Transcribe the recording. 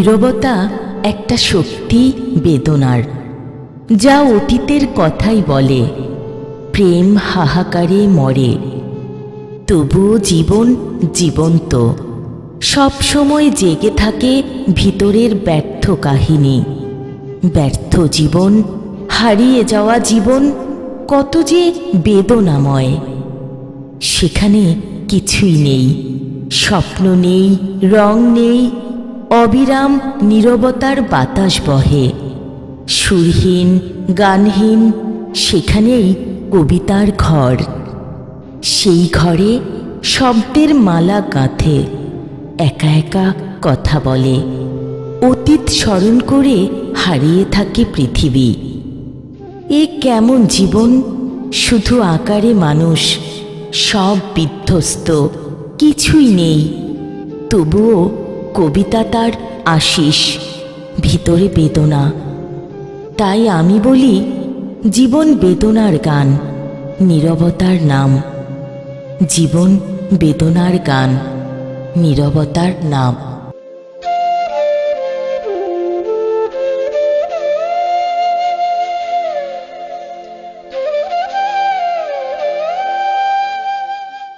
নীরবতা একটা শক্তি বেদনার, যা অতীতের কথাই বলে। প্রেম হাহাকারে মরে, তবুও জীবন জীবন্ত, সব সময় জেগে থাকে ভিতরের ব্যর্থ কাহিনী। ব্যর্থ জীবন, হারিয়ে যাওয়া জীবন কত যে বেদনাময়। সেখানে কিছুই নেই, স্বপ্ন নেই, রং নেই, অবিরাম নীরবতার বাতাস বহে। সুরহীন, গানহীন, সেখানেই কবিতার ঘর। সেই ঘরে শব্দের মালা গাঁথে, একা একা কথা বলে। অতীত স্মরণ করে হারিয়ে থাকে পৃথিবী। এ কেমন জীবন, শুধু আকারে মানুষ, সব বিধ্বস্ত, কিছুই নেই। তবুও কবিতা তার আশিস, ভিতরে বেদনা। তাই আমি বলি, জীবন বেদনার গান, নীরবতার নাম। জীবন বেদনার গান, নীরবতার নাম।